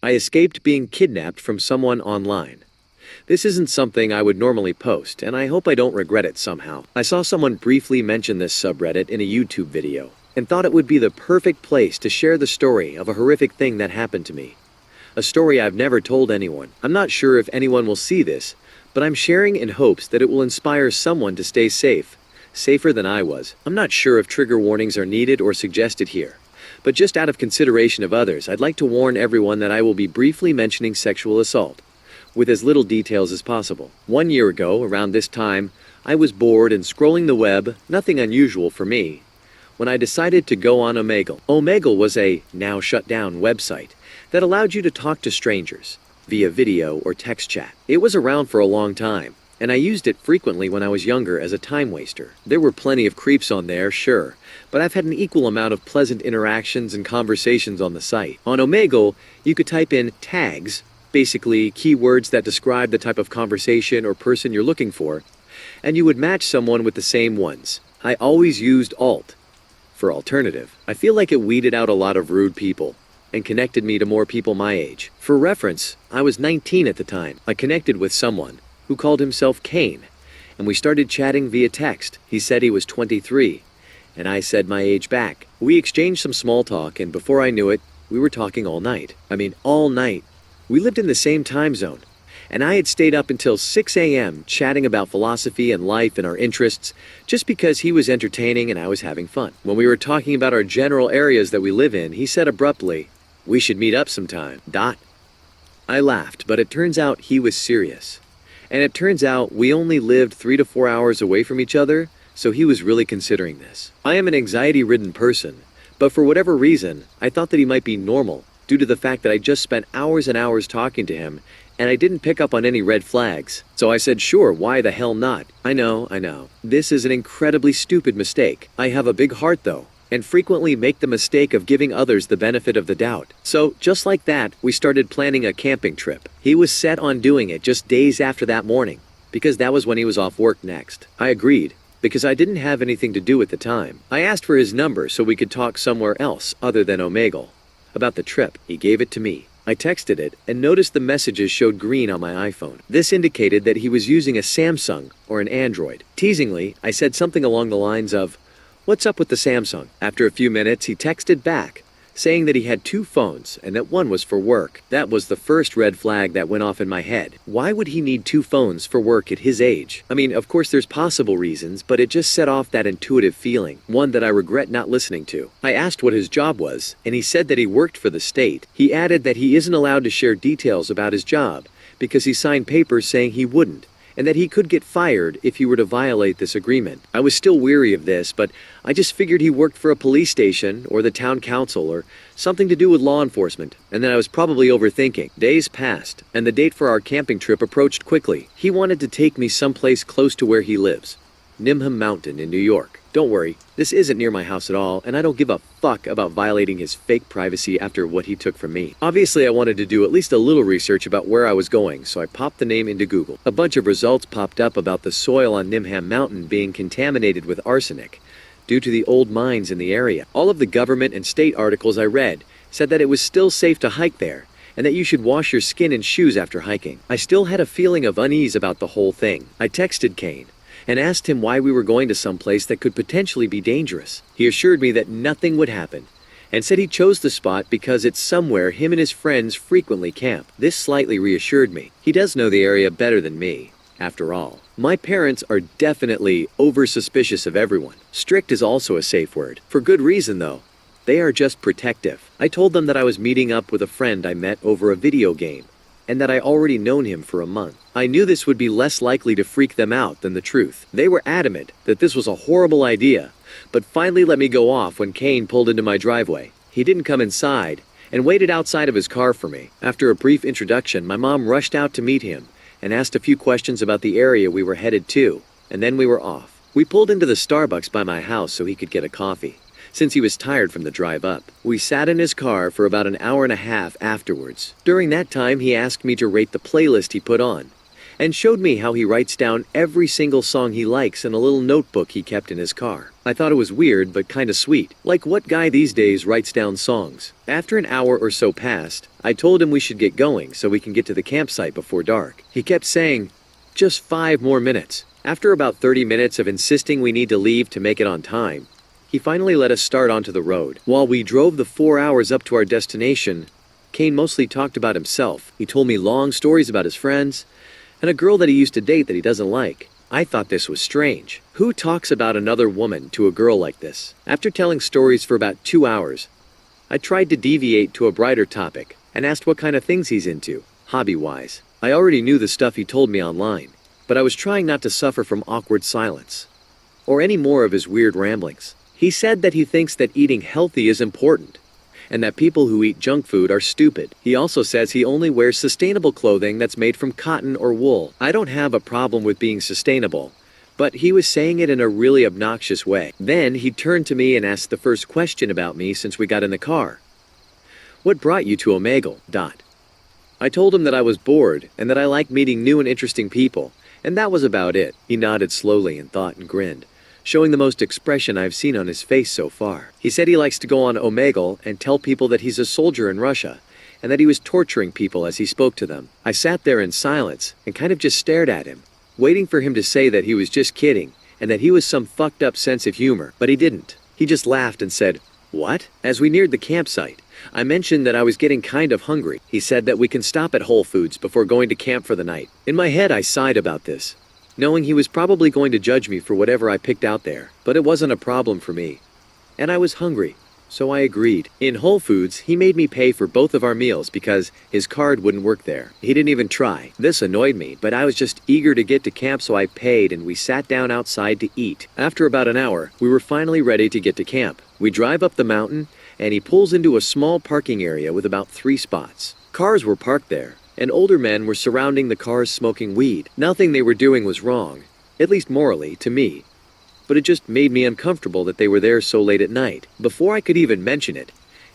I escaped being kidnapped from someone online. This isn't something I would normally post, and I hope I don't regret it somehow. I saw someone briefly mention this subreddit in a YouTube video, and thought it would be the perfect place to share the story of a horrific thing that happened to me. A story I've never told anyone. I'm not sure if anyone will see this, but I'm sharing in hopes that it will inspire someone to stay safe. Safer than I was. I'm not sure if trigger warnings are needed or suggested here, but just out of consideration of others, I'd like to warn everyone that I will be briefly mentioning sexual assault, with as little details as possible. 1 year ago, around this time, I was bored and scrolling the web, nothing unusual for me, when I decided to go on Omegle. Omegle was a now shut down website that allowed you to talk to strangers via video or text chat. It was around for a long time, and I used it frequently when I was younger as a time waster. There were plenty of creeps on there, sure, but I've had an equal amount of pleasant interactions and conversations on the site. On Omegle, you could type in tags, basically keywords that describe the type of conversation or person you're looking for, and you would match someone with the same ones. I always used alt for alternative. I feel like it weeded out a lot of rude people and connected me to more people my age. For reference, I was 19 at the time. I connected with someone who called himself Kane, and we started chatting via text. He said he was 23, and I said my age back. We exchanged some small talk, and before I knew it, we were talking all night. I mean, all night. We lived in the same time zone, and I had stayed up until 6 a.m. chatting about philosophy and life and our interests, just because he was entertaining and I was having fun. When we were talking about our general areas that we live in, he said abruptly, "We should meet up sometime. Dot." I laughed, but it turns out he was serious. And it turns out we only lived 3 to 4 hours away from each other, so he was really considering this. I am an anxiety-ridden person, but for whatever reason, I thought that he might be normal, due to the fact that I just spent hours and hours talking to him, and I didn't pick up on any red flags. So I said, sure, why the hell not? I know. This is an incredibly stupid mistake. I have a big heart though, and frequently make the mistake of giving others the benefit of the doubt. So, just like that, we started planning a camping trip. He was set on doing it just days after that morning, because that was when he was off work next. I agreed, because I didn't have anything to do at the time. I asked for his number so we could talk somewhere else other than Omegle about the trip. He gave it to me. I texted it and noticed the messages showed green on my iPhone. This indicated that he was using a Samsung or an Android. Teasingly, I said something along the lines of, "What's up with the Samsung?" After a few minutes, he texted back, saying that he had 2 phones and that one was for work. That was the first red flag that went off in my head. Why would he need 2 phones for work at his age? I mean, of course there's possible reasons, but it just set off that intuitive feeling, one that I regret not listening to. I asked what his job was, and he said that he worked for the state. He added that he isn't allowed to share details about his job because he signed papers saying he wouldn't, and that he could get fired if he were to violate this agreement. I was still weary of this, but I just figured he worked for a police station or the town council or something to do with law enforcement, and that I was probably overthinking. Days passed, and the date for our camping trip approached quickly. He wanted to take me someplace close to where he lives, Nimham Mountain in New York. Don't worry, this isn't near my house at all, and I don't give a fuck about violating his fake privacy after what he took from me. Obviously, I wanted to do at least a little research about where I was going, so I popped the name into Google. A bunch of results popped up about the soil on Nimham Mountain being contaminated with arsenic due to the old mines in the area. All of the government and state articles I read said that it was still safe to hike there, and that you should wash your skin and shoes after hiking. I still had a feeling of unease about the whole thing. I texted Kane and asked him why we were going to someplace that could potentially be dangerous. He assured me that nothing would happen, and said he chose the spot because it's somewhere him and his friends frequently camp. This slightly reassured me. He does know the area better than me, after all. My parents are definitely over-suspicious of everyone. Strict is also a safe word. For good reason, though. They are just protective. I told them that I was meeting up with a friend I met over a video game, and that I already known him for a month. I knew this would be less likely to freak them out than the truth. They were adamant that this was a horrible idea, but finally let me go off when Kane pulled into my driveway. He didn't come inside, and waited outside of his car for me. After a brief introduction, my mom rushed out to meet him, and asked a few questions about the area we were headed to, and then we were off. We pulled into the Starbucks by my house so he could get a coffee, since he was tired from the drive up. We sat in his car for about an hour and a half afterwards. During that time, he asked me to rate the playlist he put on, and showed me how he writes down every single song he likes in a little notebook he kept in his car. I thought it was weird but kinda sweet. Like, what guy these days writes down songs? After an hour or so passed, I told him we should get going so we can get to the campsite before dark. He kept saying, "Just 5 more minutes." After about 30 minutes of insisting we need to leave to make it on time, he finally let us start onto the road. While we drove the 4 hours up to our destination, Kane mostly talked about himself. He told me long stories about his friends, and a girl that he used to date that he doesn't like. I thought this was strange. Who talks about another woman to a girl like this? After telling stories for about 2 hours, I tried to deviate to a brighter topic and asked what kind of things he's into, hobby-wise. I already knew the stuff he told me online, but I was trying not to suffer from awkward silence or any more of his weird ramblings. He said that he thinks that eating healthy is important, and that people who eat junk food are stupid. He also says he only wears sustainable clothing that's made from cotton or wool. I don't have a problem with being sustainable, but he was saying it in a really obnoxious way. Then he turned to me and asked the first question about me since we got in the car. "What brought you to Omegle?" I told him that I was bored and that I like meeting new and interesting people, and that was about it. He nodded slowly in thought and grinned, showing the most expression I've seen on his face so far. He said he likes to go on Omegle and tell people that he's a soldier in Russia, and that he was torturing people as he spoke to them. I sat there in silence and kind of just stared at him, waiting for him to say that he was just kidding and that he was some fucked up sense of humor, but he didn't. He just laughed and said, "What?" As we neared the campsite, I mentioned that I was getting kind of hungry. He said that we can stop at Whole Foods before going to camp for the night. In my head, I sighed about this, knowing he was probably going to judge me for whatever I picked out there, but it wasn't a problem for me. And I was hungry, so I agreed. In Whole Foods, he made me pay for both of our meals because his card wouldn't work there. He didn't even try. This annoyed me, but I was just eager to get to camp, so I paid and we sat down outside to eat. After about an hour, we were finally ready to get to camp. We drive up the mountain, and he pulls into a small parking area with about 3 spots. Cars were parked there, and older men were surrounding the cars smoking weed. Nothing they were doing was wrong, at least morally, to me. But it just made me uncomfortable that they were there so late at night. Before I could even mention it,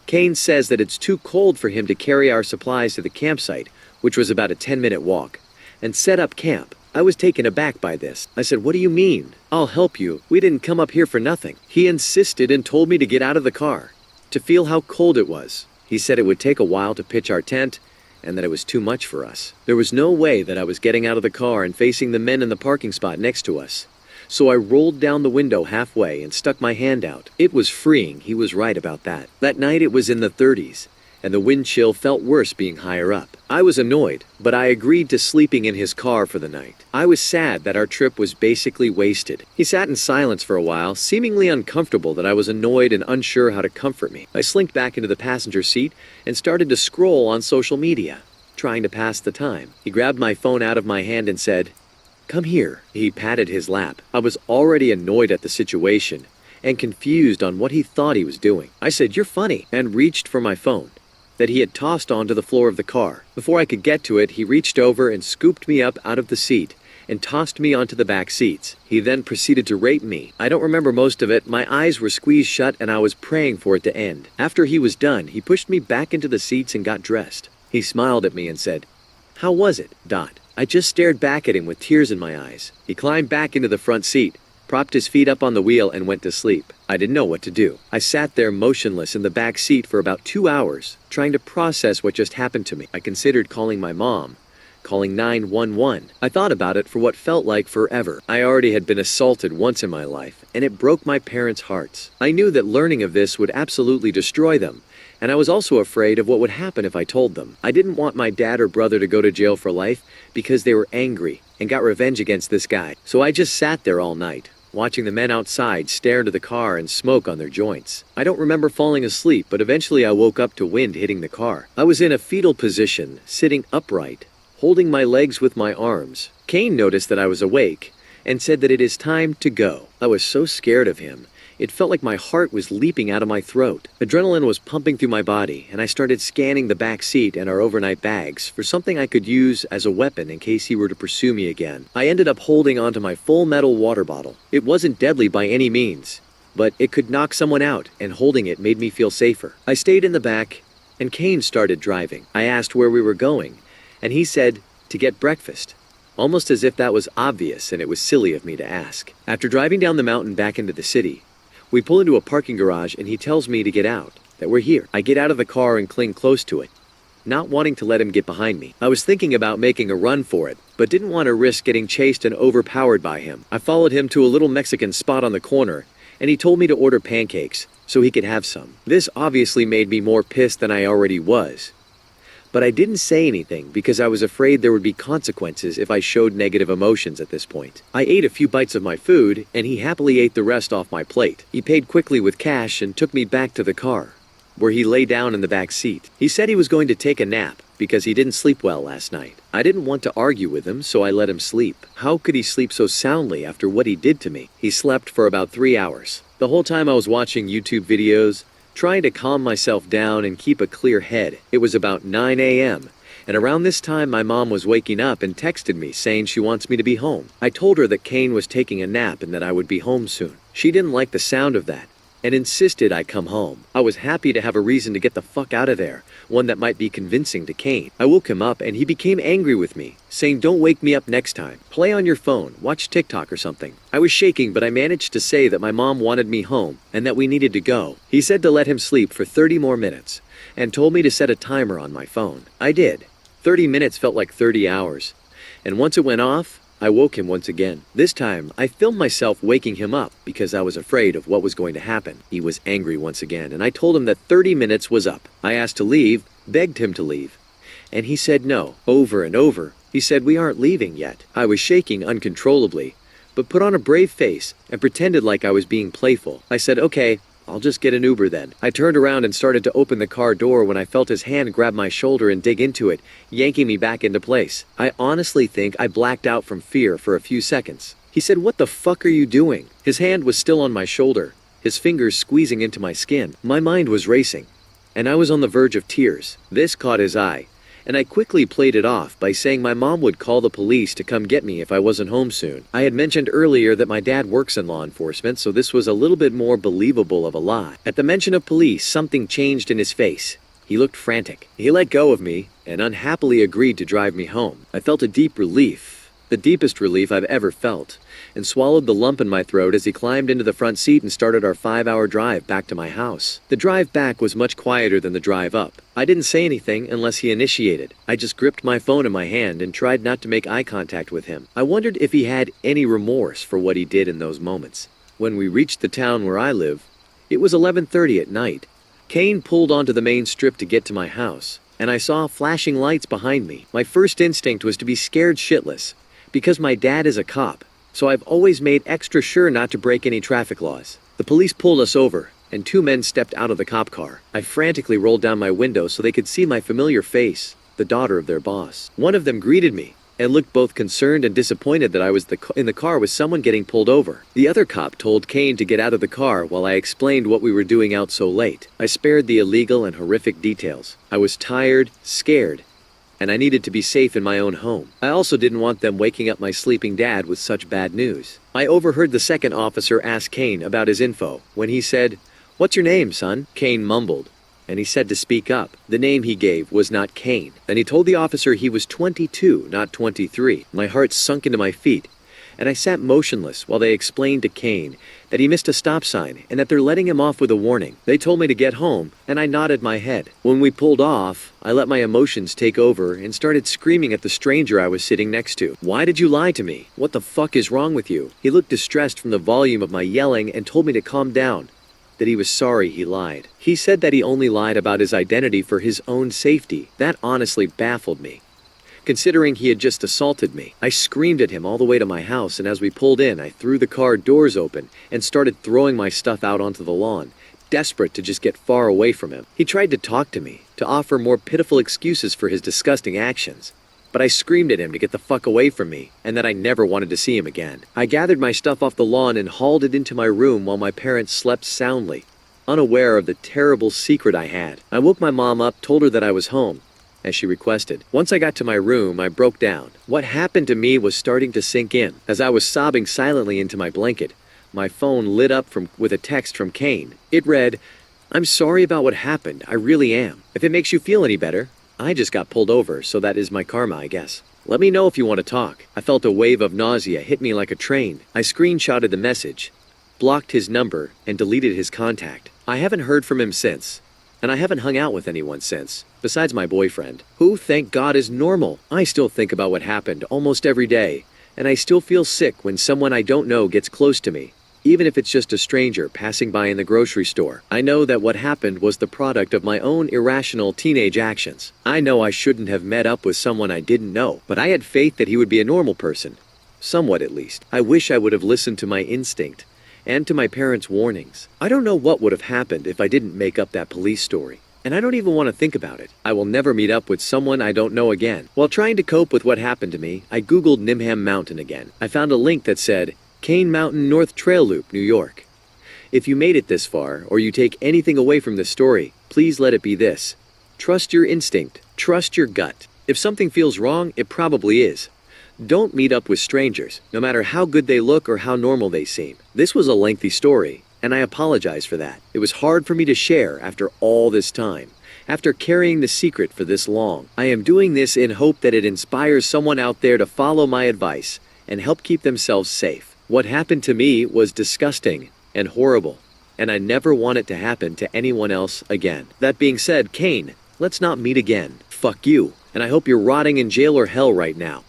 Kane says that it's too cold for him to carry our supplies to the campsite, which was about a 10-minute walk, and set up camp. I was taken aback by this. I said, "What do you mean? I'll help you. We didn't come up here for nothing." He insisted and told me to get out of the car, to feel how cold it was. He said it would take a while to pitch our tent, and that it was too much for us. There was no way that I was getting out of the car and facing the men in the parking spot next to us. So I rolled down the window halfway and stuck my hand out. It was freeing. He was right about that. That night it was in the 30s, and the wind chill felt worse being higher up. I was annoyed, but I agreed to sleeping in his car for the night. I was sad that our trip was basically wasted. He sat in silence for a while, seemingly uncomfortable that I was annoyed and unsure how to comfort me. I slinked back into the passenger seat and started to scroll on social media, trying to pass the time. He grabbed my phone out of my hand and said, "Come here." He patted his lap. I was already annoyed at the situation and confused on what he thought he was doing. I said, "You're funny," and reached for my phone that he had tossed onto the floor of the car. Before I could get to it, he reached over and scooped me up out of the seat and tossed me onto the back seats. He then proceeded to rape me. I don't remember most of it. My eyes were squeezed shut and I was praying for it to end. After he was done, he pushed me back into the seats and got dressed. He smiled at me and said, "How was it?" I just stared back at him with tears in my eyes. He climbed back into the front seat, propped his feet up on the wheel and went to sleep. I didn't know what to do. I sat there motionless in the back seat for about 2 hours, trying to process what just happened to me. I considered calling my mom, calling 911. I thought about it for what felt like forever. I already had been assaulted once in my life, and it broke my parents' hearts. I knew that learning of this would absolutely destroy them, and I was also afraid of what would happen if I told them. I didn't want my dad or brother to go to jail for life because they were angry and got revenge against this guy. So I just sat there all night, watching the men outside stare into the car and smoke on their joints. I don't remember falling asleep, but eventually I woke up to wind hitting the car. I was in a fetal position, sitting upright, holding my legs with my arms. Kane noticed that I was awake and said that it is time to go. I was so scared of him. It felt like my heart was leaping out of my throat. Adrenaline was pumping through my body, and I started scanning the back seat and our overnight bags for something I could use as a weapon in case he were to pursue me again. I ended up holding onto my full metal water bottle. It wasn't deadly by any means, but it could knock someone out, and holding it made me feel safer. I stayed in the back, and Kane started driving. I asked where we were going, and he said, to get breakfast. almost as if that was obvious and it was silly of me to ask. After driving down the mountain back into the city, we pull into a parking garage and he tells me to get out, that we're here. I get out of the car and cling close to it, not wanting to let him get behind me. I was thinking about making a run for it, but didn't want to risk getting chased and overpowered by him. I followed him to a little Mexican spot on the corner, and he told me to order pancakes so he could have some. This obviously made me more pissed than I already was. But I didn't say anything because I was afraid there would be consequences if I showed negative emotions at this point. I ate a few bites of my food, and he happily ate the rest off my plate. He paid quickly with cash and took me back to the car, where he lay down in the back seat. He said he was going to take a nap because he didn't sleep well last night. I didn't want to argue with him, so I let him sleep. How could he sleep so soundly after what he did to me? He slept for about 3 hours. The whole time I was watching YouTube videos, trying to calm myself down and keep a clear head. It was about 9 a.m., and around this time my mom was waking up and texted me saying she wants me to be home. I told her that Kane was taking a nap and that I would be home soon. She didn't like the sound of that and insisted I come home. I was happy to have a reason to get the fuck out of there, one that might be convincing to Kane. I woke him up and he became angry with me, saying, "Don't wake me up next time. Play on your phone, watch TikTok or something." I was shaking, but I managed to say that my mom wanted me home and that we needed to go. He said to let him sleep for 30 more minutes and told me to set a timer on my phone. I did. 30 minutes felt like 30 hours, and once it went off, I woke him once again. This time, I filmed myself waking him up because I was afraid of what was going to happen. He was angry once again, and I told him that 30 minutes was up. I asked to leave, begged him to leave, and he said no, over and over. He said, "We aren't leaving yet." I was shaking uncontrollably, but put on a brave face and pretended like I was being playful. I said, "Okay, I'll just get an Uber then." I turned around and started to open the car door when I felt his hand grab my shoulder and dig into it, yanking me back into place. I honestly think I blacked out from fear for a few seconds. He said, "What the fuck are you doing?" His hand was still on my shoulder, his fingers squeezing into my skin. My mind was racing, and I was on the verge of tears. This caught his eye, and I quickly played it off by saying my mom would call the police to come get me if I wasn't home soon. I had mentioned earlier that my dad works in law enforcement, so this was a little bit more believable of a lie. At the mention of police, something changed in his face. He looked frantic. He let go of me and unhappily agreed to drive me home. I felt a deep relief, the deepest relief I've ever felt, and swallowed the lump in my throat as he climbed into the front seat and started our 5-hour drive back to my house. The drive back was much quieter than the drive up. I didn't say anything unless he initiated. I just gripped my phone in my hand and tried not to make eye contact with him. I wondered if he had any remorse for what he did in those moments. When we reached the town where I live, it was 11:30 at night. Kane pulled onto the main strip to get to my house, and I saw flashing lights behind me. My first instinct was to be scared shitless, because my dad is a cop, so I've always made extra sure not to break any traffic laws. The police pulled us over, and 2 men stepped out of the cop car. I frantically rolled down my window so they could see my familiar face, the daughter of their boss. One of them greeted me, and looked both concerned and disappointed that I was in the car with someone getting pulled over. The other cop told Kane to get out of the car while I explained what we were doing out so late. I spared the illegal and horrific details. I was tired, scared, and I needed to be safe in my own home. I also didn't want them waking up my sleeping dad with such bad news. I overheard the second officer ask Kane about his info. When he said, "What's your name, son?" Kane mumbled, and he said to speak up. The name he gave was not Kane. Then he told the officer he was 22, not 23. My heart sunk into my feet, and I sat motionless while they explained to Kane that he missed a stop sign and that they're letting him off with a warning. They told me to get home, and I nodded my head. When we pulled off, I let my emotions take over and started screaming at the stranger I was sitting next to. "Why did you lie to me? What the fuck is wrong with you?" He looked distressed from the volume of my yelling and told me to calm down, that he was sorry he lied. He said that he only lied about his identity for his own safety. That honestly baffled me, considering he had just assaulted me. I screamed at him all the way to my house, and as we pulled in, I threw the car doors open and started throwing my stuff out onto the lawn, desperate to just get far away from him. He tried to talk to me, to offer more pitiful excuses for his disgusting actions, but I screamed at him to get the fuck away from me, and that I never wanted to see him again. I gathered my stuff off the lawn and hauled it into my room while my parents slept soundly, unaware of the terrible secret I had. I woke my mom up, told her that I was home, as she requested. Once I got to my room, I broke down. What happened to me was starting to sink in. As I was sobbing silently into my blanket, my phone lit up with a text from Kane. It read, "I'm sorry about what happened, I really am. If it makes you feel any better, I just got pulled over, so that is my karma, I guess. Let me know if you want to talk. I felt a wave of nausea hit me like a train. I screenshotted the message, blocked his number, and deleted his contact. I haven't heard from him since. And I haven't hung out with anyone since, besides my boyfriend, who, thank God, is normal. I still think about what happened almost every day, and I still feel sick when someone I don't know gets close to me, even if it's just a stranger passing by in the grocery store. I know that what happened was the product of my own irrational teenage actions. I know I shouldn't have met up with someone I didn't know, but I had faith that he would be a normal person. Somewhat, at least. I wish I would have listened to my instinct and to my parents' warnings. I don't know what would have happened if I didn't make up that police story. And I don't even want to think about it. I will never meet up with someone I don't know again. While trying to cope with what happened to me, I googled Nimham Mountain again. I found a link that said, Cane Mountain North Trail Loop, New York. If you made it this far, or you take anything away from this story, please let it be this. Trust your instinct. Trust your gut. If something feels wrong, it probably is. Don't meet up with strangers, no matter how good they look or how normal they seem. This was a lengthy story, and I apologize for that. It was hard for me to share after all this time, after carrying the secret for this long. I am doing this in hope that it inspires someone out there to follow my advice and help keep themselves safe. What happened to me was disgusting and horrible, and I never want it to happen to anyone else again. That being said, Kane, let's not meet again. Fuck you, and I hope you're rotting in jail or hell right now.